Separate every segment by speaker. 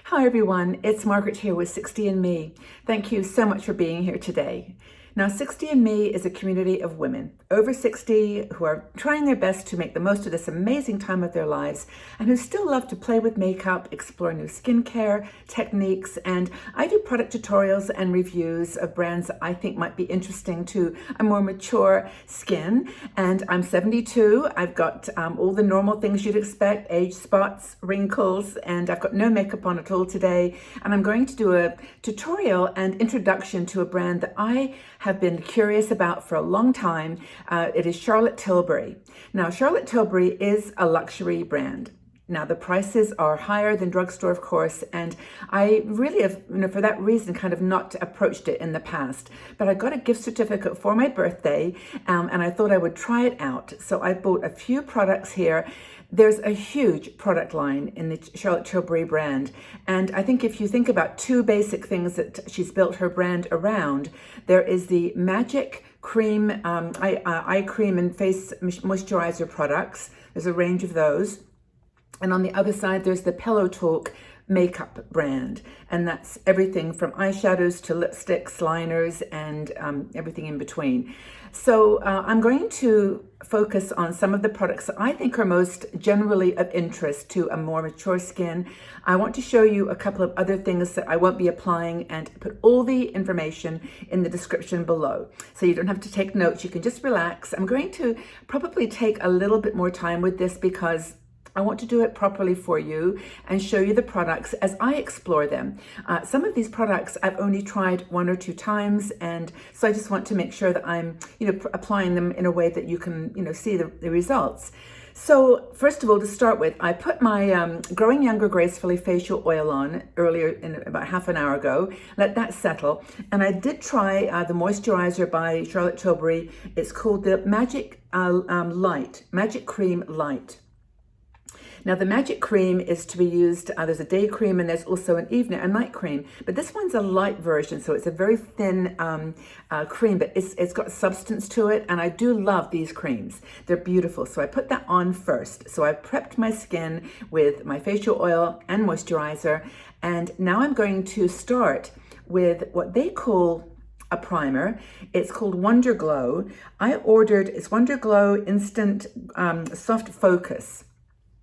Speaker 1: Hi everyone, it's Margaret here with 60andMe. Thank you so much for being here today. Now 60andMe is a community of women over 60 who are trying their best to make the most of this amazing time of their lives and who still love to play with makeup, explore new skincare techniques, and I do product tutorials and reviews of brands that I think might be interesting to a more mature skin. And I'm 72, I've got all the normal things you'd expect, age spots, wrinkles, and I've got no makeup on at all today. And I'm going to do a tutorial and introduction to a brand that I have been curious about for a long time. It is Charlotte Tilbury. Now, Charlotte Tilbury is a luxury brand. Now, the prices are higher than drugstore, of course, and I really have, for that reason, kind of not approached it in the past. But I got a gift certificate for my birthday, and I thought I would try it out. So I bought a few products here. There's a huge product line in the Charlotte Tilbury brand. And I think if you think about two basic things that she's built her brand around, there is the Magic Cream, eye cream and face moisturizer products. There's a range of those. And on the other side, there's the Pillow Talk makeup brand. And that's everything from eyeshadows to lipsticks, liners, and everything in between. So I'm going to focus on some of the products that I think are most generally of interest to a more mature skin. I want to show you a couple of other things that I won't be applying and put all the information in the description below. So you don't have to take notes, you can just relax. I'm going to probably take a little bit more time with this because I want to do it properly for you and show you the products as I explore them. Some of these products I've only tried one or two times, and so I just want to make sure that I'm, applying them in a way that you can, see the results. So first of all, to start with, I put my Growing Younger Gracefully facial oil on earlier, about half an hour ago. Let that settle, and I did try the moisturizer by Charlotte Tilbury. It's called the Magic Cream Light. Now the Magic Cream is to be used, there's a day cream and there's also a night cream, but this one's a light version, so it's a very thin cream, but it's got substance to it, and I do love these creams. They're beautiful, so I put that on first. So I prepped my skin with my facial oil and moisturizer, and now I'm going to start with what they call a primer. It's called Wonder Glow. It's Wonder Glow Instant Soft Focus.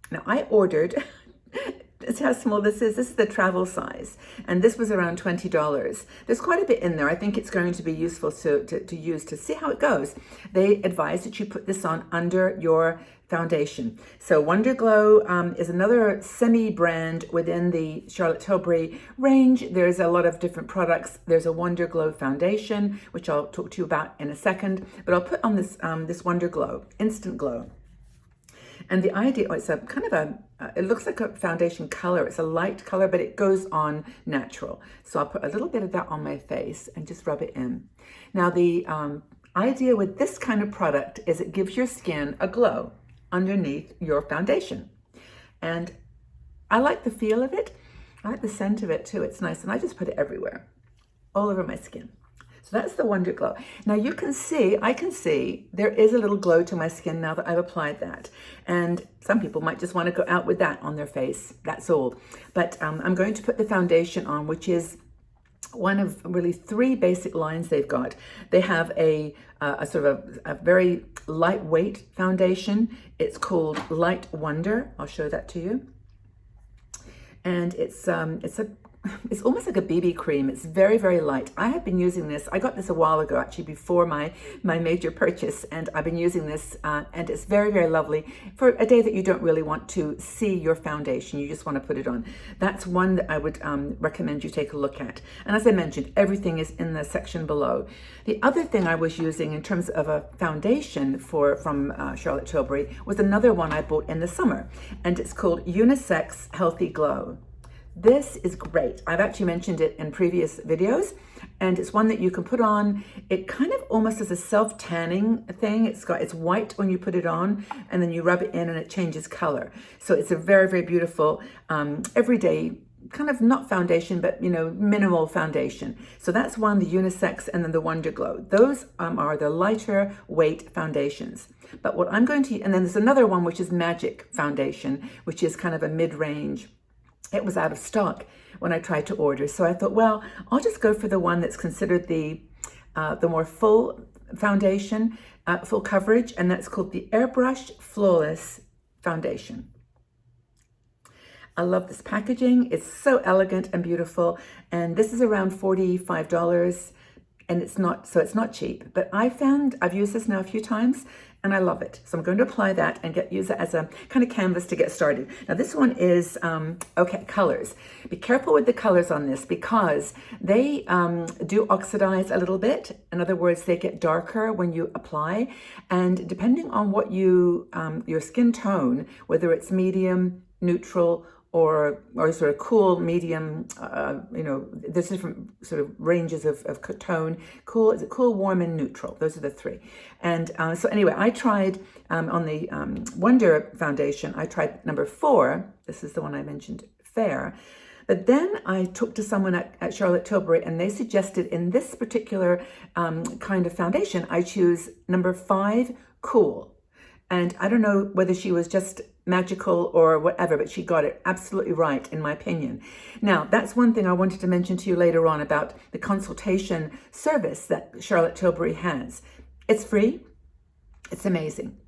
Speaker 1: Now I ordered, that's how small this is. This is the travel size, and this was around $20. There's quite a bit in there. I think it's going to be useful to use to see how it goes. They advise that you put this on under your foundation. So Wonder Glow is another semi-brand within the Charlotte Tilbury range. There's a lot of different products. There's a Wonder Glow foundation, which I'll talk to you about in a second, but I'll put on this, this Wonder Glow, Instant Glow. And the idea, it's a kind of it looks like a foundation color. It's a light color, but it goes on natural. So I'll put a little bit of that on my face and just rub it in. Now the idea with this kind of product is it gives your skin a glow underneath your foundation. And I like the feel of it. I like the scent of it too. It's nice. And I just put it everywhere, all over my skin. So that's the Wonder Glow. Now I can see there is a little glow to my skin now that I've applied that. And some people might just want to go out with that on their face. That's all. But I'm going to put the foundation on, which is one of really three basic lines they've got. They have a sort of a very lightweight foundation. It's called Light Wonder. I'll show that to you. And it's almost like a BB cream. It's very, very light. I have been using this. I got this a while ago, actually, before my major purchase, and I've been using this, and it's very, very lovely for a day that you don't really want to see your foundation. You just want to put it on. That's one that I would recommend you take a look at. And as I mentioned, everything is in the section below. The other thing I was using in terms of a foundation from Charlotte Tilbury was another one I bought in the summer, and it's called Unisex Healthy Glow. This is great. I've actually mentioned it in previous videos, and it's one that you can put on. It kind of almost is a self-tanning thing. It's white when you put it on, and then you rub it in and it changes color. So it's a very, very beautiful everyday kind of, not foundation, but minimal foundation. So that's one, the Unisex, and then the Wonder Glow. Those are the lighter weight foundations. But what I'm going to, and then there's another one which is Magic Foundation, which is kind of a mid-range it was out of stock when I tried to order. So I thought, well, I'll just go for the one that's considered the more full foundation, full coverage, and that's called the Airbrush Flawless Foundation. I love this packaging. It's so elegant and beautiful. And this is around $45, and it's not cheap, but I've used this now a few times and I love it. So I'm going to apply that and use it as a kind of canvas to get started. Now this one is, okay, colors. Be careful with the colors on this because they do oxidize a little bit. In other words, they get darker when you apply. And depending on what your skin tone, whether it's medium, neutral, or sort of cool, medium, there's different sort of ranges of tone. Cool, is it cool, warm, and neutral? Those are the three. And so anyway, I tried on the Wonder Foundation, I tried number 4. This is the one I mentioned, Fair. But then I talked to someone at Charlotte Tilbury, and they suggested in this particular kind of foundation, I choose number 5, Cool. And I don't know whether she was just magical or whatever, but she got it absolutely right, in my opinion. Now, that's one thing I wanted to mention to you later on about the consultation service that Charlotte Tilbury has. It's free. It's amazing.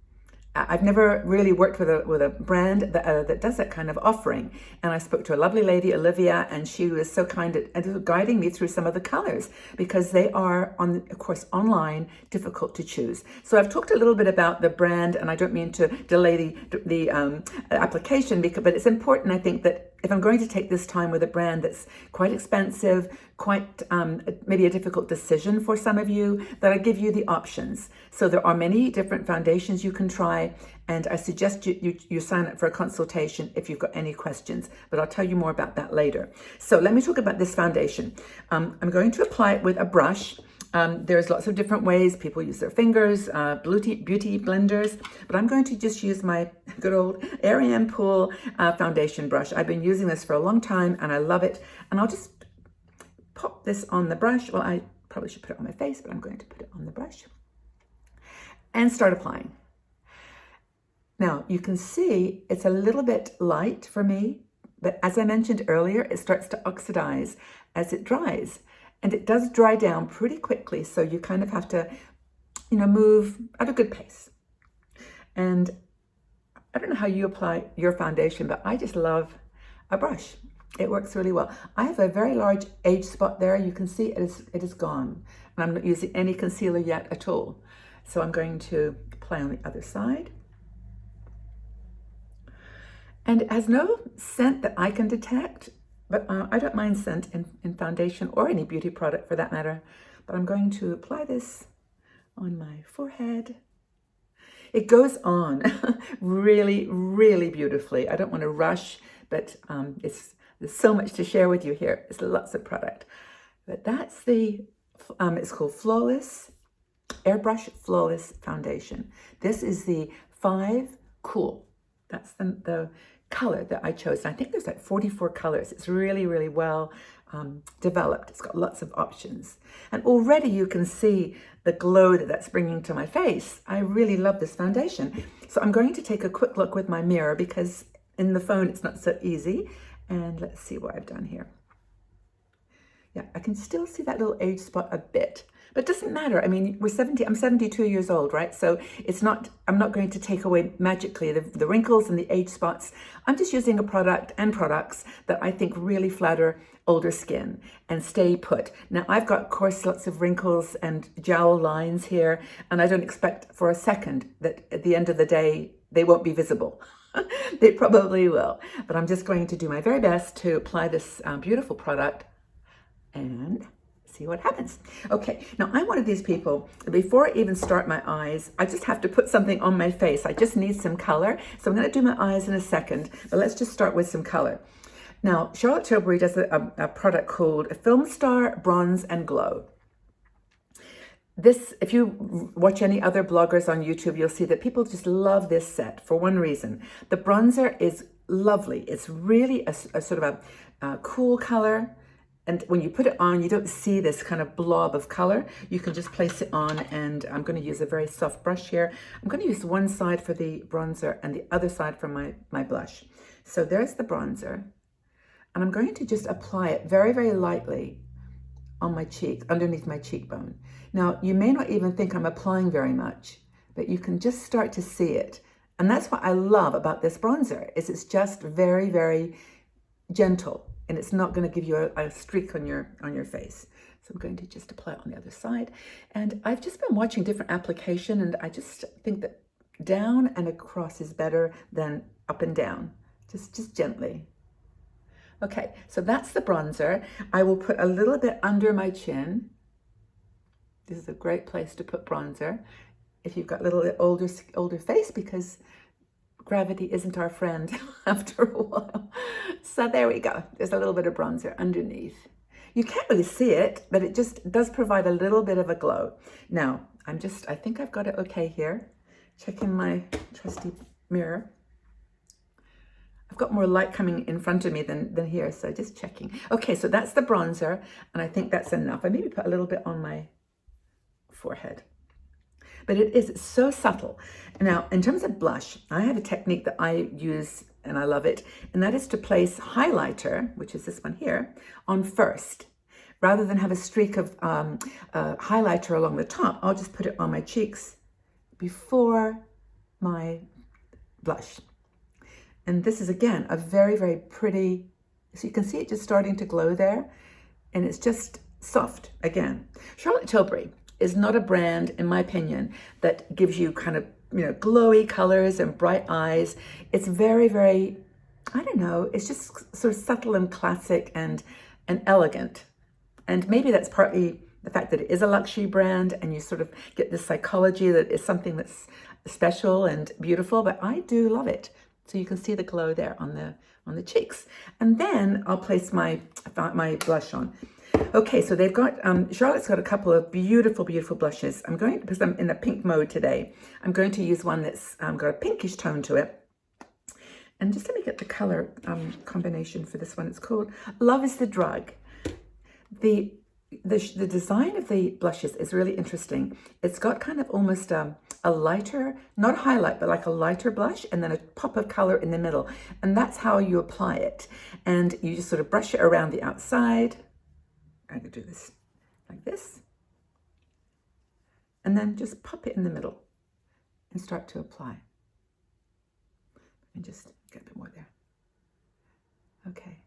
Speaker 1: I've never really worked with a brand that does that kind of offering. And I spoke to a lovely lady, Olivia, and she was so kind at guiding me through some of the colors because they are, of course, online, difficult to choose. So I've talked a little bit about the brand, and I don't mean to delay the application, but it's important, I think, that if I'm going to take this time with a brand that's quite expensive, quite maybe a difficult decision for some of you, that I give you the options. So there are many different foundations you can try, and I suggest you sign up for a consultation if you've got any questions, but I'll tell you more about that later. So let me talk about this foundation. I'm going to apply it with a brush. There's lots of different ways. People use their fingers, beauty blenders, but I'm going to just use my good old Ariane Pool foundation brush. I've been using this for a long time and I love it. And I'll just pop this on the brush. Well, I probably should put it on my face, but I'm going to put it on the brush and start applying. Now you can see it's a little bit light for me, but as I mentioned earlier, it starts to oxidize as it dries. And it does dry down pretty quickly, so you kind of have to, move at a good pace. And I don't know how you apply your foundation, but I just love a brush. It works really well. I have a very large age spot there. You can see it is gone. And I'm not using any concealer yet at all. So I'm going to apply on the other side. And it has no scent that I can detect. But I don't mind scent in foundation or any beauty product for that matter. But I'm going to apply this on my forehead. It goes on really, really beautifully. I don't want to rush, but there's so much to share with you here. It's lots of product. But that's it's called Flawless, Airbrush Flawless Foundation. This is the 5 Cool. That's the color that I chose. And I think there's like 44 colors. It's really, really well developed. It's got lots of options. And already you can see the glow that's bringing to my face. I really love this foundation. So I'm going to take a quick look with my mirror because in the phone it's not so easy. And let's see what I've done here. Yeah, I can still see that little age spot a bit. But it doesn't matter. I mean, I'm 72 years old, right? So I'm not going to take away magically the wrinkles and the age spots. I'm just using a product and products that I think really flatter older skin and stay put. Now, I've got, of course, lots of wrinkles and jowl lines here, and I don't expect for a second that at the end of the day, they won't be visible. They probably will. But I'm just going to do my very best to apply this beautiful product and see what happens. Okay, now I'm one of these people, before I even start my eyes, I just have to put something on my face. I just need some color. So I'm going to do my eyes in a second, but let's just start with some color. Now, Charlotte Tilbury does a product called Film Star Bronze and Glow. This, if you watch any other bloggers on YouTube, you'll see that people just love this set for one reason. The bronzer is lovely. It's really a sort of a cool color. And when you put it on, you don't see this kind of blob of color. You can just place it on, and I'm going to use a very soft brush here. I'm going to use one side for the bronzer and the other side for my blush. So there's the bronzer. And I'm going to just apply it very, very lightly on my cheek, underneath my cheekbone. Now, you may not even think I'm applying very much, but you can just start to see it. And that's what I love about this bronzer, is it's just very, very gentle, and it's not going to give you a streak on your face. So I'm going to just apply it on the other side. And I've just been watching different application, and I just think that down and across is better than up and down. Just gently. Okay, so that's the bronzer. I will put a little bit under my chin. This is a great place to put bronzer if you've got a little bit older face, because gravity isn't our friend after a while. So there we go. There's a little bit of bronzer underneath. You can't really see it, but it just does provide a little bit of a glow. Now, I think I've got it okay here. Checking my trusty mirror. I've got more light coming in front of me than here, so just checking. Okay, so that's the bronzer, and I think that's enough. I maybe put a little bit on my forehead. But it's so subtle. Now, in terms of blush, I have a technique that I use, and I love it, and that is to place highlighter, which is this one here, on first. Rather than have a streak of highlighter along the top, I'll just put it on my cheeks before my blush. And this is, again, a very, very pretty, so you can see it just starting to glow there, and it's just soft again. Charlotte Tilbury is not a brand, in my opinion, that gives you kind of, glowy colors and bright eyes. It's very, very, I don't know, it's just sort of subtle and classic and elegant. And maybe that's partly the fact that it is a luxury brand, and you sort of get this psychology that it's something that's special and beautiful, but I do love it. So you can see the glow there on the cheeks. And then I'll place my blush on. Okay, so they've got, Charlotte's got a couple of beautiful, beautiful blushes. Because I'm in a pink mode today, I'm going to use one that's got a pinkish tone to it. And just let me get the color combination for this one. It's called Love is the Drug. The design of the blushes is really interesting. It's got kind of almost a lighter, not a highlight, but like a lighter blush, and then a pop of color in the middle. And that's how you apply it. And you just sort of brush it around the outside. I could do this like this. And then just pop it in the middle and start to apply. And just get a bit more there. Okay.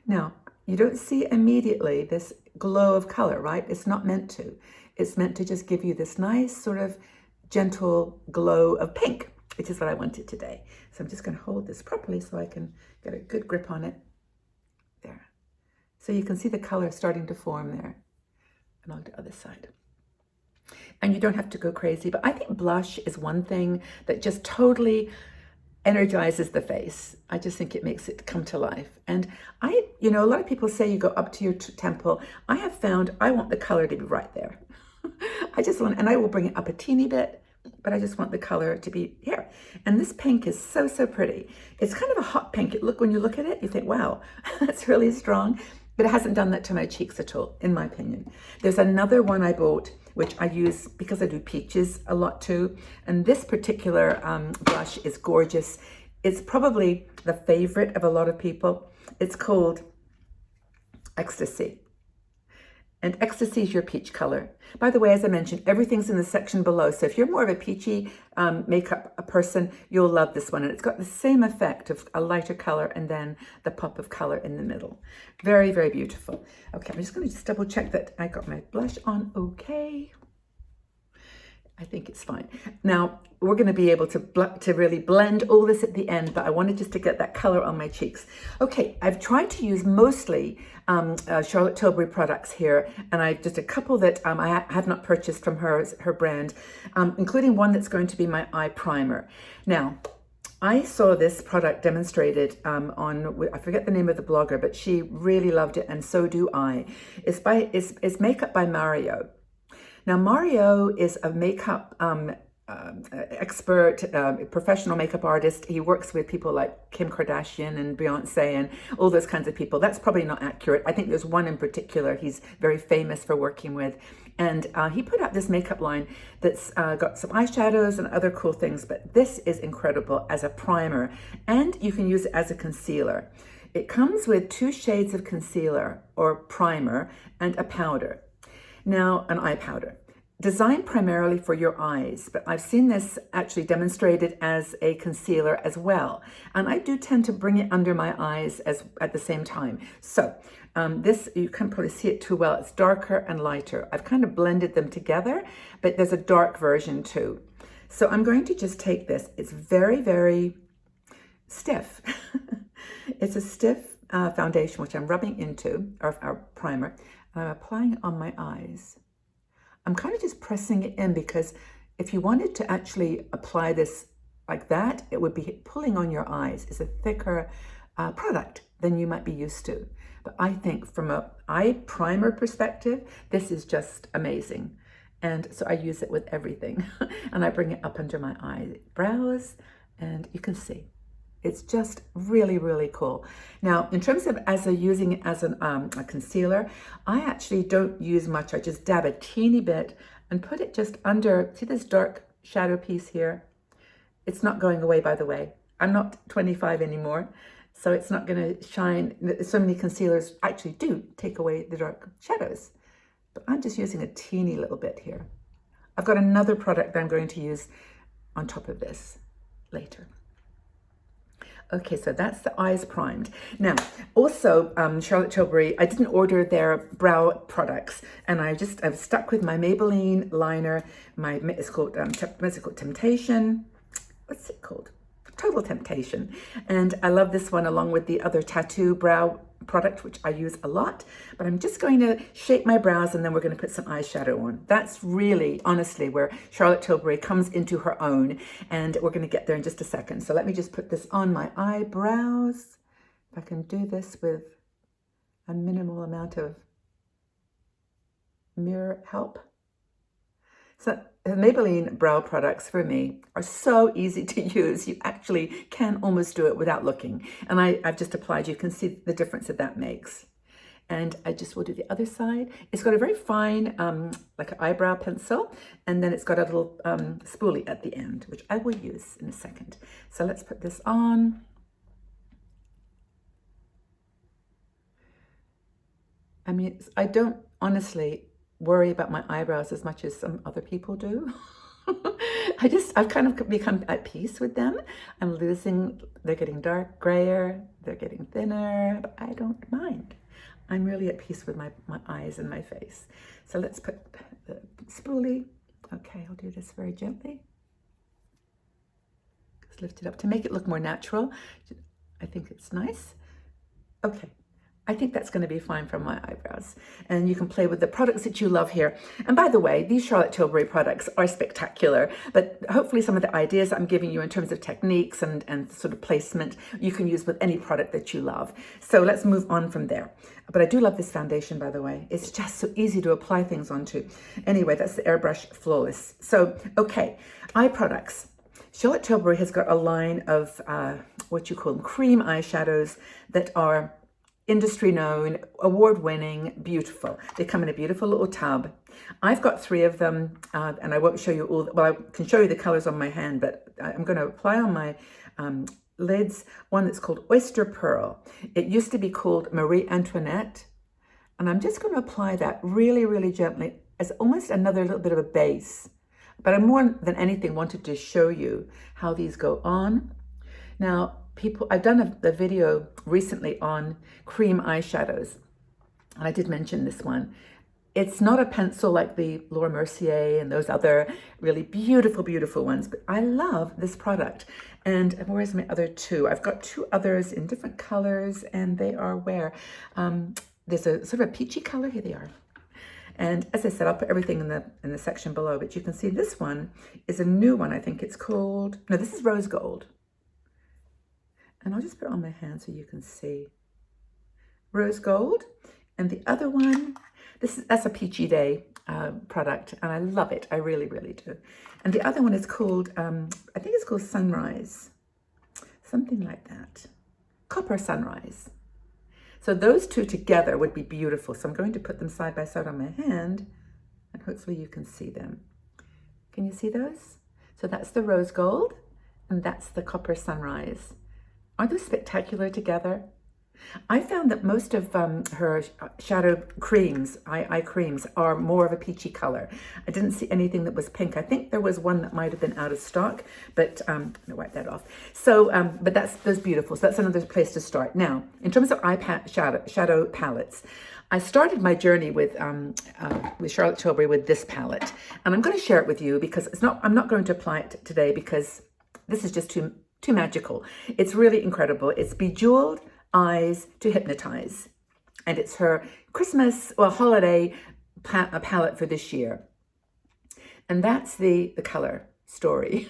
Speaker 1: Now, you don't see immediately this glow of color, right? It's not meant to. It's meant to just give you this nice sort of gentle glow of pink, which is what I wanted today. So I'm just going to hold this properly so I can get a good grip on it. There. So you can see the color starting to form there. And on the other side. And you don't have to go crazy, but I think blush is one thing that just totally energizes the face. I just think it makes it come to life. And a lot of people say you go up to your temple. I have found I want the color to be right there. And I will bring it up a teeny bit, but I just want the color to be here. And this pink is so, so pretty. It's kind of a hot pink. When you look at it, you think, wow, that's really strong. But it hasn't done that to my cheeks at all, in my opinion. There's another one I bought, which I use because I do peaches a lot too. And this particular blush is gorgeous. It's probably the favorite of a lot of people. It's called Ecstasy. And Ecstasy is your peach color. By the way, as I mentioned, everything's in the section below. So if you're more of a peachy makeup person, you'll love this one. And it's got the same effect of a lighter color and then the pop of color in the middle. Very, very beautiful. Okay, I'm just going to double check that I got my blush on okay. I think it's fine. Now, we're going to be able to really blend all this at the end, but I wanted just to get that color on my cheeks. Okay, I've tried to use mostly Charlotte Tilbury products here, and just a couple that I have not purchased from her brand, including one that's going to be my eye primer. Now, I saw this product demonstrated on, I forget the name of the blogger, but she really loved it, and so do I. It's makeup by Mario. Now, Mario is a makeup expert, professional makeup artist. He works with people like Kim Kardashian and Beyonce and all those kinds of people. That's probably not accurate. I think there's one in particular he's very famous for working with. And he put out this makeup line that's got some eyeshadows and other cool things. But this is incredible as a primer. And you can use it as a concealer. It comes with 2 shades of concealer or primer and a powder. Now, an eye powder. Designed primarily for your eyes, but I've seen this actually demonstrated as a concealer as well. And I do tend to bring it under my eyes at the same time. So this, you can't probably see it too well. It's darker and lighter. I've kind of blended them together, but there's a dark version too. So I'm going to just take this. It's very, very stiff. It's a stiff foundation, which I'm rubbing into, or our primer, and I'm applying it on my eyes. I'm kind of just pressing it in because if you wanted to actually apply this like that, it would be pulling on your eyes. It's a thicker product than you might be used to. But I think from an eye primer perspective, this is just amazing. And so I use it with everything. And I bring it up under my eyebrows, and you can see. It's just really, really cool. Now, in terms of using it as a concealer, I actually don't use much. I just dab a teeny bit and put it just under, see this dark shadow piece here? It's not going away, by the way. I'm not 25 anymore, so it's not gonna shine. So many concealers actually do take away the dark shadows, but I'm just using a teeny little bit here. I've got another product that I'm going to use on top of this later. Okay, so that's the eyes primed. Now, also, Charlotte Tilbury, I didn't order their brow products, and I've stuck with my Maybelline liner. It's called Temptation. What's it called? Total Temptation. And I love this one along with the other tattoo brow product, which I use a lot. But I'm just going to shape my brows, and then we're going to put some eyeshadow on. That's really, honestly, where Charlotte Tilbury comes into her own, and we're going to get there in just a second. So let me just put this on my eyebrows. If I can do this with a minimal amount of mirror help. So the Maybelline brow products for me are so easy to use. You actually can almost do it without looking. And I've just applied. You can see the difference that makes. And I just will do the other side. It's got a very fine, like an eyebrow pencil. And then it's got a little spoolie at the end, which I will use in a second. So let's put this on. I mean, I don't honestly worry about my eyebrows as much as some other people do. I've kind of become at peace with them. They're getting dark, grayer, they're getting thinner, but I don't mind. I'm really at peace with my eyes and my face. So let's put the spoolie. Okay, I'll do this very gently. Just lift it up to make it look more natural. I think it's nice. Okay. I think that's going to be fine for my eyebrows. And you can play with the products that you love here. And by the way, these Charlotte Tilbury products are spectacular, but hopefully some of the ideas I'm giving you in terms of techniques and sort of placement, you can use with any product that you love. So let's move on from there. But I do love this foundation, by the way. It's just so easy to apply things onto. Anyway, that's the Airbrush Flawless. So, okay, eye products. Charlotte Tilbury has got a line of what you call them, cream eyeshadows that are industry known, award-winning, beautiful. They come in a beautiful little tub. I've got 3 of them, and I won't show you all. Well, I can show you the colors on my hand, but I'm going to apply on my lids one that's called Oyster Pearl. It used to be called Marie Antoinette, and I'm just going to apply that really, really gently as almost another little bit of a base. But I more than anything wanted to show you how these go on. Now, I've done the video recently on cream eyeshadows, and I did mention this one. It's not a pencil like the Laura Mercier and those other really beautiful, beautiful ones, but I love this product. And where's my other 2? I've got 2 others in different colors, and they are where? There's a sort of a peachy color. Here they are. And as I said, I'll put everything in the section below, but you can see this one is a new one. I think it's called, no, this is Rose Gold. And I'll just put it on my hand so you can see. Rose Gold. And the other one, that's a Peachy Day product, and I love it. I really, really do. And the other one is called, I think it's called Sunrise. Something like that. Copper Sunrise. So those 2 together would be beautiful. So I'm going to put them side by side on my hand, and hopefully you can see them. Can you see those? So that's the Rose Gold, and that's the Copper Sunrise. Aren't they spectacular together? I found that most of her shadow creams, eye creams, are more of a peachy color. I didn't see anything that was pink. I think there was one that might have been out of stock, but I'm gonna wipe that off. So, but that's beautiful. So that's another place to start. Now, in terms of shadow palettes, I started my journey with Charlotte Tilbury with this palette, and I'm going to share it with you because I'm not going to apply it today because this is just too magical. It's really incredible. It's Bejeweled Eyes to Hypnotize, and it's her Christmas or holiday palette for this year, and that's the color story.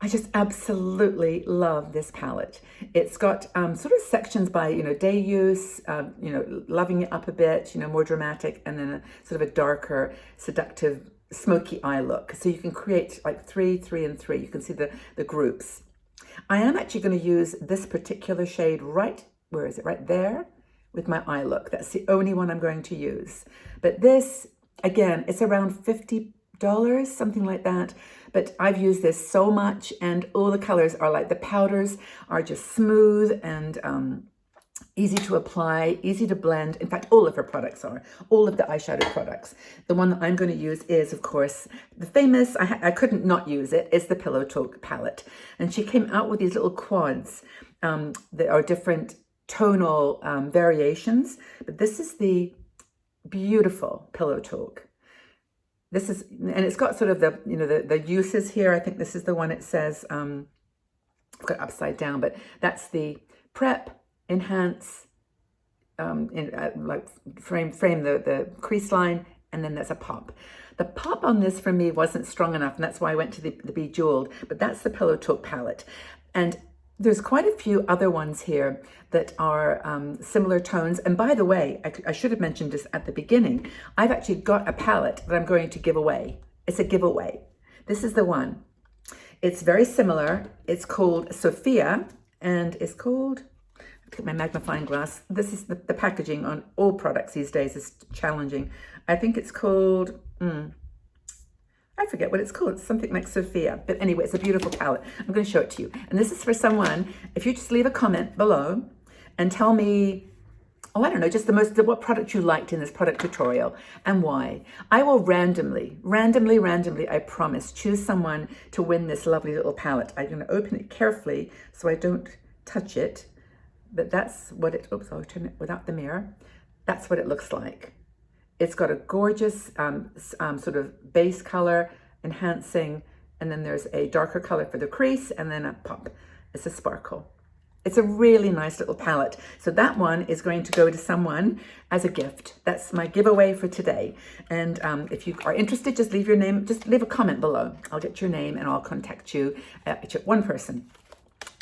Speaker 1: I just absolutely love this palette. It's got sort of sections by, day use, loving it up a bit, more dramatic, and then a sort of a darker, seductive, smoky eye look. So you can create like 3, 3, and 3. You can see the groups. I am actually going to use this particular shade where is it? Right there with my eye look. That's the only one I'm going to use. But this, again, it's around $50, something like that. But I've used this so much, and all the colors are like, the powders are just smooth and easy to apply, easy to blend. In fact, all of her products are, all of the eyeshadow products. The one that I'm going to use is, of course, the famous, I couldn't not use it, is the Pillow Talk palette. And she came out with these little quads that are different tonal variations. But this is the beautiful Pillow Talk. This is, and it's got sort of the uses here. I think this is the one it says, I've got it upside down, but that's the prep, enhance, like frame the crease line, and then there's a pop. The pop on this for me wasn't strong enough, and that's why I went to the Bejeweled, but that's the Pillow Talk palette. And there's quite a few other ones here that are similar tones. And by the way, I should have mentioned this at the beginning. I've actually got a palette that I'm going to give away. It's a giveaway. This is the one. It's very similar. It's called Sophia, and it's called, look at my magnifying glass. This is the packaging on all products these days is challenging. I think it's called, I forget what it's called. It's something like Sophia. But anyway, it's a beautiful palette. I'm going to show it to you. And this is for someone, if you just leave a comment below and tell me, I don't know, just what product you liked in this product tutorial and why. I will randomly, I promise, choose someone to win this lovely little palette. I'm going to open it carefully so I don't touch it. But that's what it, oops, I'll turn it without the mirror. That's what it looks like. It's got a gorgeous sort of base color, enhancing, and then there's a darker color for the crease, and then a pop. It's a sparkle. It's a really nice little palette. So that one is going to go to someone as a gift. That's my giveaway for today. And if you are interested, just leave your name, just leave a comment below. I'll get your name and I'll contact you. One person.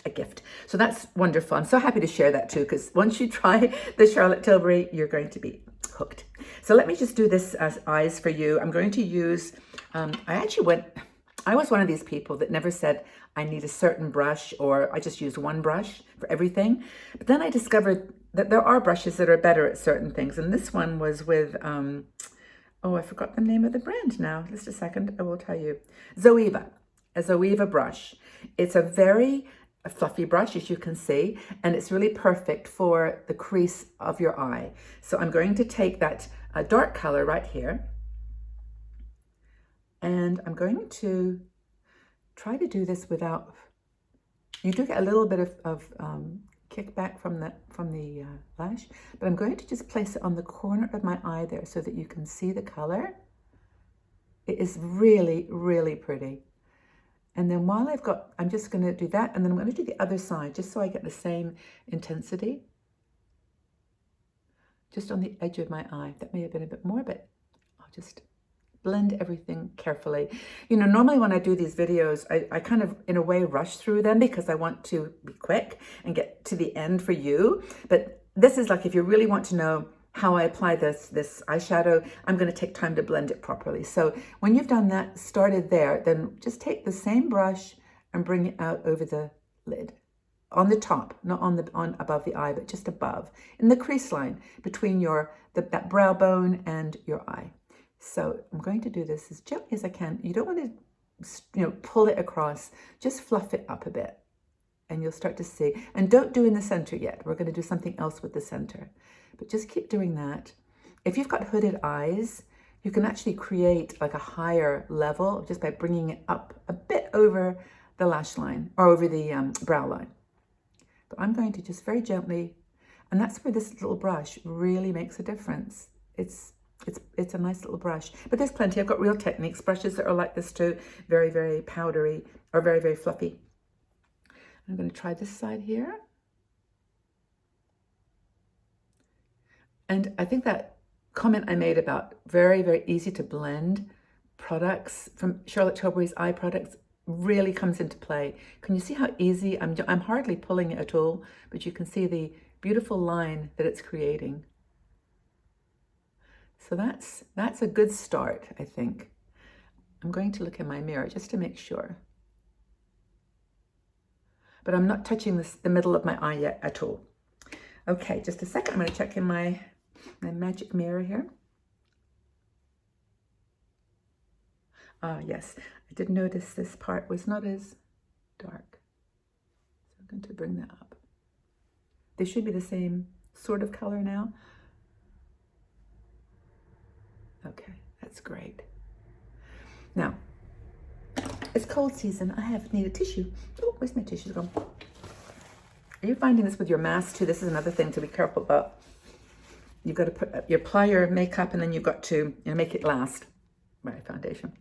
Speaker 1: A gift. So that's wonderful. I'm so happy to share that too, because once you try the Charlotte Tilbury, you're going to be hooked. So let me just do this as eyes for you. I'm going to use, I was one of these people that never said I need a certain brush, or I just use one brush for everything. But then I discovered that there are brushes that are better at certain things. And this one was with, I forgot the name of the brand now. Just a second, I will tell you. Zoeva, a Zoeva brush. It's a very fluffy brush, as you can see, and it's really perfect for the crease of your eye. So I'm going to take that dark color right here, and I'm going to try to do this without, you do get a little bit of kickback from the lash, but I'm going to just place it on the corner of my eye there so that you can see the color. It is really, really pretty. And then while I'm just going to do that, and then I'm going to do the other side, just so I get the same intensity. Just on the edge of my eye. That may have been a bit more, but I'll just blend everything carefully. Normally when I do these videos, I kind of, in a way, rush through them because I want to be quick and get to the end for you. But this is like, if you really want to know how I apply this eyeshadow, I'm going to take time to blend it properly. So when you've done that, started there, then just take the same brush and bring it out over the lid, on the top, not on above the eye, but just above, in the crease line between that brow bone and your eye. So I'm going to do this as gently as I can. You don't want to, pull it across. Just fluff it up a bit and you'll start to see. And don't do in the center yet. We're going to do something else with the center. But just keep doing that. If you've got hooded eyes, you can actually create like a higher level just by bringing it up a bit over the lash line or over the brow line. But I'm going to just very gently, and that's where this little brush really makes a difference. It's a nice little brush, but there's plenty. I've got Real Techniques brushes that are like this too, very, very powdery or very, very fluffy. I'm going to try this side here. And I think that comment I made about very, very easy to blend products from Charlotte Tilbury's eye products really comes into play. Can you see how easy? I'm hardly pulling it at all, but you can see the beautiful line that it's creating. So that's a good start, I think. I'm going to look in my mirror just to make sure. But I'm not touching the middle of my eye yet at all. Okay, just a second. I'm going to check in my magic mirror here. Ah, yes. I did notice this part was not as dark. So I'm going to bring that up. They should be the same sort of color now. Okay, that's great. Now, it's cold season. I need a tissue. Oh, where's my tissue gone? Are you finding this with your mask too? This is another thing to be careful about. You've got to apply your makeup and then you've got to make it last. Right, foundation.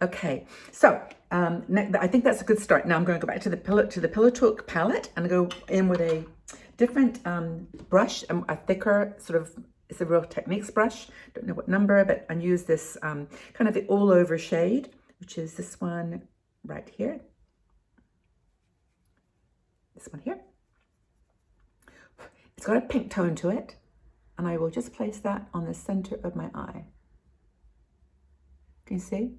Speaker 1: Okay, so I think that's a good start. Now I'm going to go back to the Pillow Talk palette and go in with a different brush, a thicker sort of. It's a Real Techniques brush, don't know what number, but I use this kind of the all over shade, which is this one right here. This one here. It's got a pink tone to it, and I will just place that on the center of my eye. Can you see?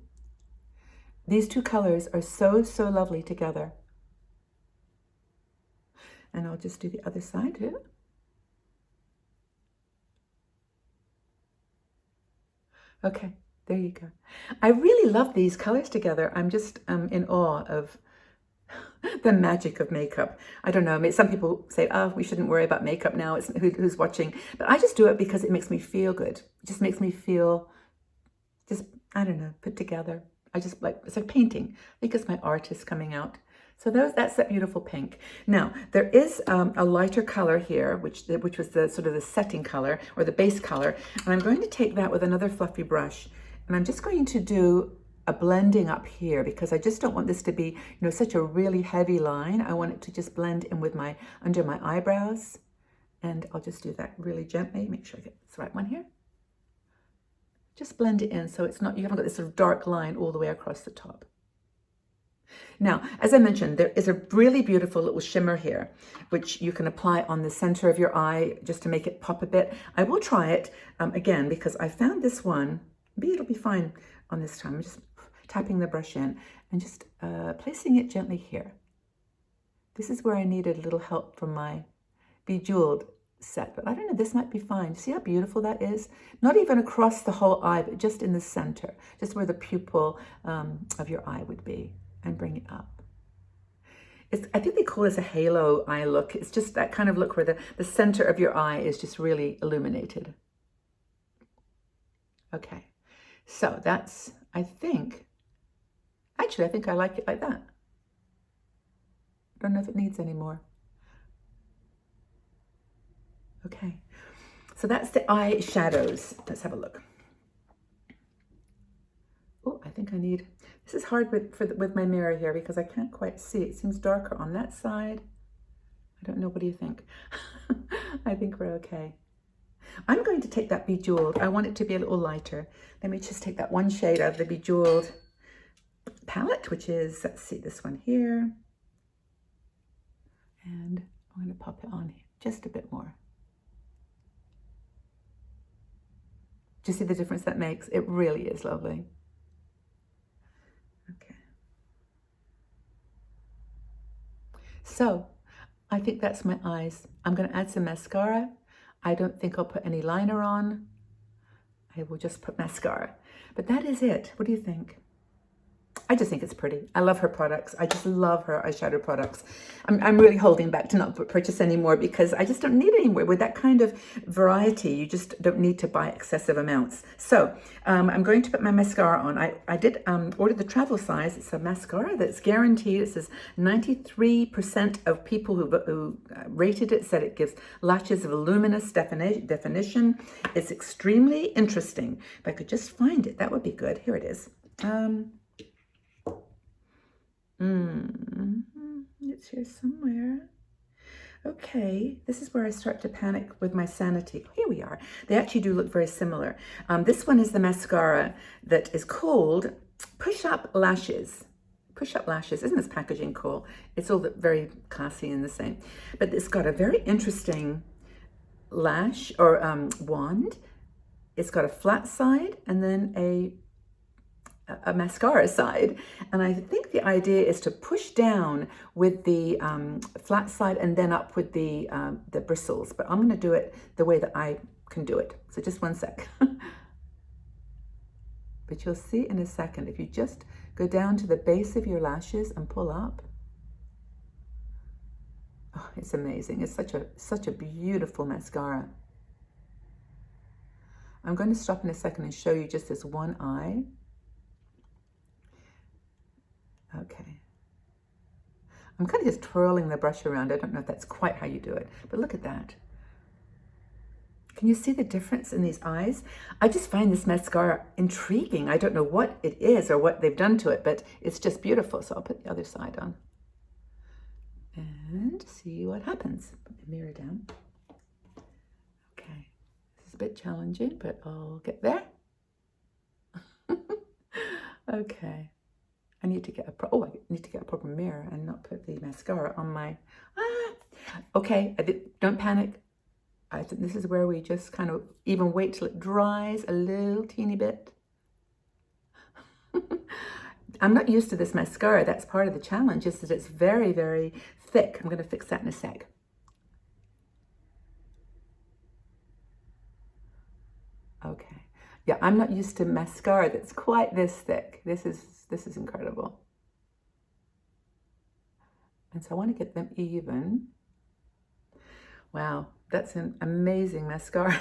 Speaker 1: These two colors are so, so lovely together. And I'll just do the other side too. Okay, there you go. I really love these colors together. I'm just in awe of the magic of makeup. I don't know, some people say, oh, we shouldn't worry about makeup now, it's who's watching. But I just do it because it makes me feel good. It just makes me feel just, I don't know, put together. I just like, it's like painting. I think it's my artist coming out. So that's that beautiful pink. Now, there is a lighter color here, which was the sort of the setting color or the base color. And I'm going to take that with another fluffy brush. And I'm just going to do a blending up here because I just don't want this to be, such a really heavy line. I want it to just blend in with under my eyebrows. And I'll just do that really gently. Make sure I get the right one here. Just blend it in so it's not, you haven't got this sort of dark line all the way across the top. Now, as I mentioned, there is a really beautiful little shimmer here, which you can apply on the center of your eye just to make it pop a bit. I will try it again because I found this one, maybe it'll be fine on this time. I'm just tapping the brush in and just placing it gently here. This is where I needed a little help from my Bejeweled set, but I don't know, this might be fine. See how beautiful that is? Not even across the whole eye, but just in the center, just where the pupil of your eye would be. And bring it up. I think they call this a halo eye look. It's just that kind of look where the center of your eye is just really illuminated. Okay, so that's, I think I like it like that. I don't know if it needs any more. Okay, so that's the eye shadows. Let's have a look. Oh, I think I need, this is hard with my mirror here because I can't quite see. It seems darker on that side. I don't know, what do you think? I think we're okay. I'm going to take that Bejeweled. I want it to be a little lighter. Let me just take that one shade out of the Bejeweled palette, which is, let's see, this one here. And I'm going to pop it on just a bit more. Do you see the difference that makes? It really is lovely. Okay. So I think that's my eyes. I'm going to add some mascara. I don't think I'll put any liner on. I will just put mascara. But that is it. What do you think? I just think it's pretty. I love her products. I just love her eyeshadow products. I'm really holding back to not purchase any more because I just don't need any more. With that kind of variety, you just don't need to buy excessive amounts. So I'm going to put my mascara on. I did order the travel size. It's a mascara that's guaranteed. It says 93% of people who rated it said it gives lashes of voluminous definition. It's extremely interesting. If I could just find it, that would be good. Here it is. It's here somewhere. Okay, this is where I start to panic with my sanity. Here we are. They actually do look very similar. This one is the mascara that is called Push Up Lashes. Push Up Lashes. Isn't this packaging cool? It's all very classy and the same. But it's got a very interesting lash or wand. It's got a flat side and then a mascara side, and I think the idea is to push down with the flat side and then up with the bristles, but I'm going to do it the way that I can do it. So just one sec. But you'll see in a second, if you just go down to the base of your lashes and pull up, oh, it's amazing. It's such a beautiful mascara. I'm going to stop in a second and show you just this one eye. Okay. I'm kind of just twirling the brush around. I don't know if that's quite how you do it, but look at that. Can you see the difference in these eyes? I just find this mascara intriguing. I don't know what it is or what they've done to it, but it's just beautiful. So I'll put the other side on and see what happens. Put the mirror down. Okay. This is a bit challenging, but I'll get there. Okay. I need to get a proper mirror and not put the mascara on my, okay, don't panic. I think this is where we just kind of even wait till it dries a little teeny bit. I'm not used to this mascara. That's part of the challenge, is that it's very, very thick. I'm going to fix that in a sec. Okay. Yeah, I'm not used to mascara that's quite this thick. This is incredible. And so I want to get them even. Wow, that's an amazing mascara.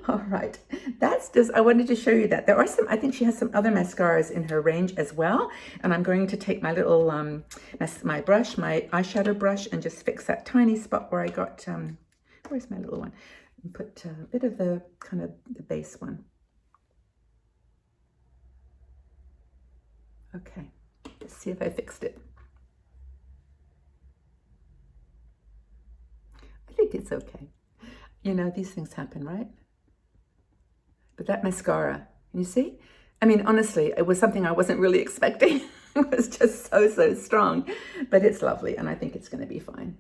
Speaker 1: All right, that's just, I wanted to show you that. There are some, I think she has some other mascaras in her range as well. And I'm going to take my little, my brush, my eyeshadow brush, and just fix that tiny spot where I got, where's my little one? And put a bit of the kind of the base one. Okay, let's see if I fixed it. I think it's okay. You know, these things happen, right? But that mascara, you see? I mean, honestly, it was something I wasn't really expecting. It was just so strong, but it's lovely, and I think it's going to be fine.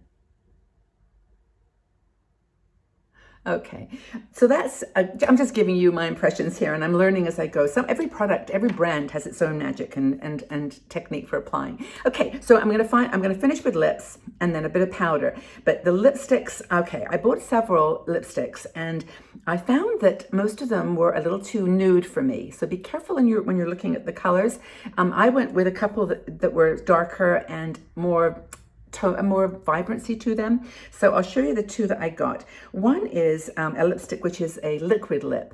Speaker 1: Okay, so that's, I'm just giving you my impressions here, and I'm learning as I go. Every product, every brand has its own magic and technique for applying. Okay, so I'm gonna finish with lips and then a bit of powder. But the lipsticks, okay, I bought several lipsticks and I found that most of them were a little too nude for me. So be careful when you're looking at the colors. I went with a couple that were darker and more vibrancy to them. So I'll show you the two that I got. One is a lipstick, which is a liquid lip.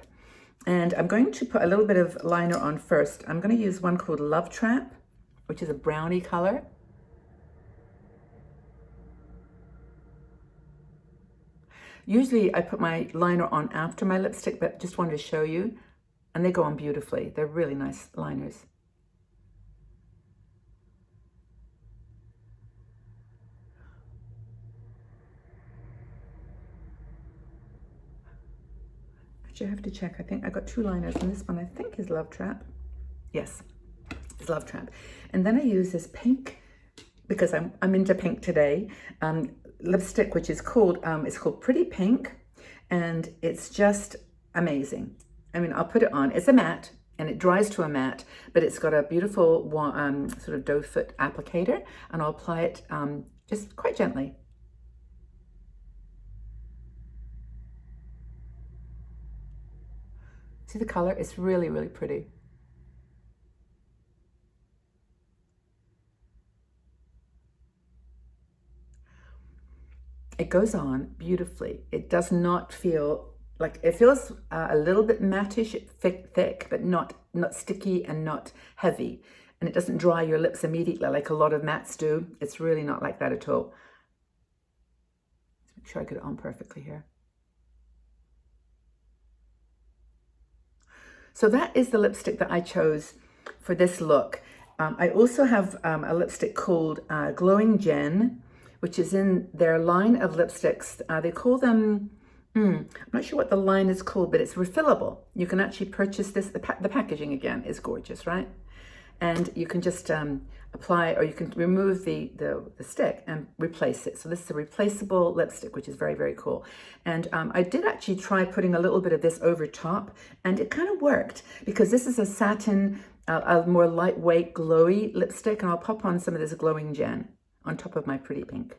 Speaker 1: And I'm going to put a little bit of liner on first. I'm going to use one called Love Trap, which is a brownie color. Usually I put my liner on after my lipstick, but just wanted to show you. And they go on beautifully. They're really nice liners. You have to check. I think I got two liners, and this one I think is Love Trap. Yes, it's Love Trap. And then I use this pink, because I'm into pink today, lipstick, which is called it's called Pretty Pink, and it's just amazing. I mean, I'll put it on. It's a matte, and it dries to a matte, but it's got a beautiful sort of doe foot applicator, and I'll apply it just quite gently. See the color? It's really, really pretty. It goes on beautifully. It does not feel like, it feels a little bit mattish, thick, but not sticky and not heavy. And it doesn't dry your lips immediately like a lot of mattes do. It's really not like that at all. Let's make sure I get it on perfectly here. So that is the lipstick that I chose for this look. I also have a lipstick called Glowing Gen, which is in their line of lipsticks. They call them, I'm not sure what the line is called, but it's refillable. You can actually purchase this. The packaging, again, is gorgeous, right? And you can just apply, or you can remove the stick and replace it. So this is a replaceable lipstick, which is very, very cool. And I did actually try putting a little bit of this over top, and it kind of worked, because this is a satin, a more lightweight, glowy lipstick, and I'll pop on some of this Glowing Gen on top of my pretty pink.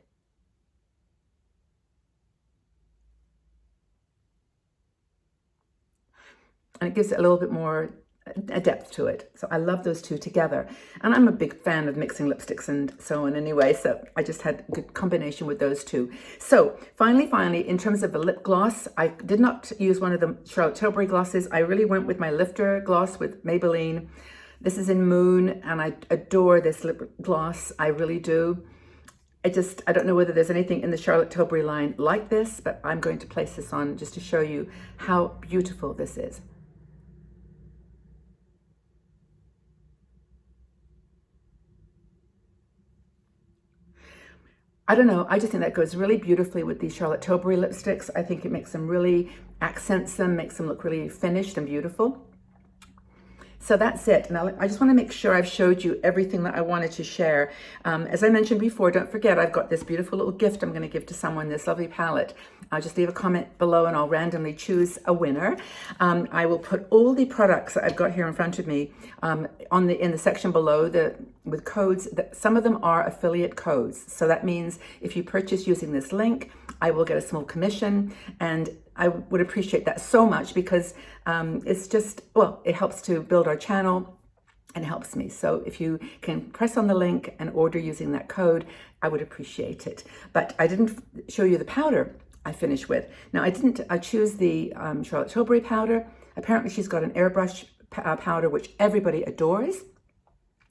Speaker 1: And it gives it a little bit more a depth to it. So I love those two together. And I'm a big fan of mixing lipsticks and so on anyway, so I just had a good combination with those two. So finally, in terms of a lip gloss, I did not use one of the Charlotte Tilbury glosses. I really went with my Lifter gloss with Maybelline. This is in Moon, and I adore this lip gloss. I really do. I don't know whether there's anything in the Charlotte Tilbury line like this, but I'm going to place this on just to show you how beautiful this is. I don't know, I just think that goes really beautifully with these Charlotte Tilbury lipsticks. I think it makes them really, accents them, makes them look really finished and beautiful. So that's it. Now, I just want to make sure I've showed you everything that I wanted to share. As I mentioned before, don't forget, I've got this beautiful little gift I'm going to give to someone, this lovely palette. I'll just leave a comment below and I'll randomly choose a winner. I will put all the products that I've got here in front of me in the section below with codes. Some of them are affiliate codes. So that means if you purchase using this link, I will get a small commission, and I would appreciate that so much, because it's just, well, it helps to build our channel and helps me. So if you can press on the link and order using that code, I would appreciate it. But I didn't show you the powder I finished with. Now, I choose the Charlotte Tilbury powder. Apparently she's got an airbrush powder, which everybody adores.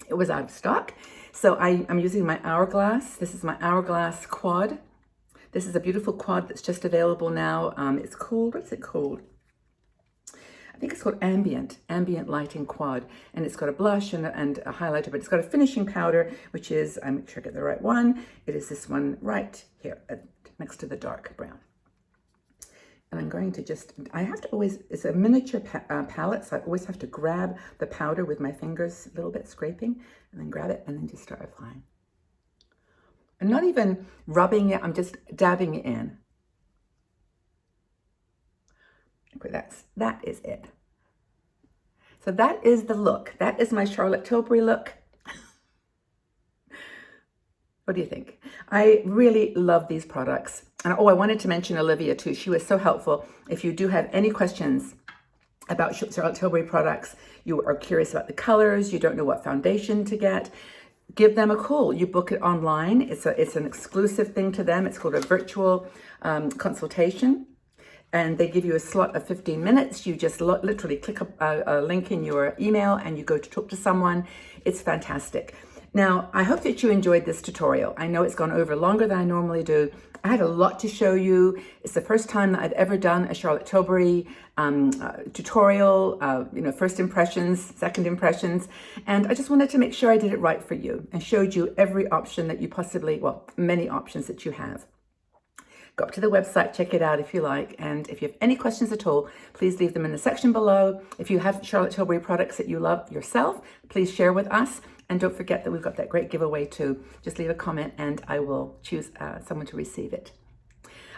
Speaker 1: It was out of stock. So I'm using my Hourglass. This is my Hourglass Quad. This is a beautiful quad that's just available now. It's called, what's it called? I think it's called Ambient Lighting Quad. And it's got a blush and a highlighter, but it's got a finishing powder, which is, I'm make sure I get the right one. It is this one right here, next to the dark brown. And I'm going to I have to always, it's a miniature palette, so I always have to grab the powder with my fingers, a little bit scraping, and then grab it and then just start applying. I'm not even rubbing it, I'm just dabbing it in. Okay, that is it. So that is the look. That is my Charlotte Tilbury look. What do you think? I really love these products. And I wanted to mention Olivia too. She was so helpful. If you do have any questions about Charlotte Tilbury products, you are curious about the colors, you don't know what foundation to get, give them a call. You book it online. It's an exclusive thing to them. It's called a virtual consultation. And they give you a slot of 15 minutes. You just literally click a link in your email and you go to talk to someone. It's fantastic. Now, I hope that you enjoyed this tutorial. I know it's gone over longer than I normally do. I had a lot to show you. It's the first time that I've ever done a Charlotte Tilbury tutorial, first impressions, second impressions. And I just wanted to make sure I did it right for you and showed you every option that you many options that you have. Go up to the website, check it out if you like. And if you have any questions at all, please leave them in the section below. If you have Charlotte Tilbury products that you love yourself, please share with us. And don't forget that we've got that great giveaway too. Just leave a comment and I will choose someone to receive it.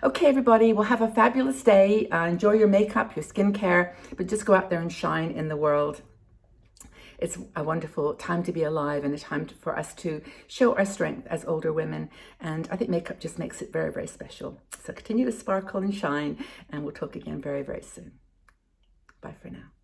Speaker 1: Okay, everybody, well, have a fabulous day. Enjoy your makeup, your skincare, but just go out there and shine in the world. It's a wonderful time to be alive and a time for us to show our strength as older women. And I think makeup just makes it very, very special. So continue to sparkle and shine, and we'll talk again very, very soon. Bye for now.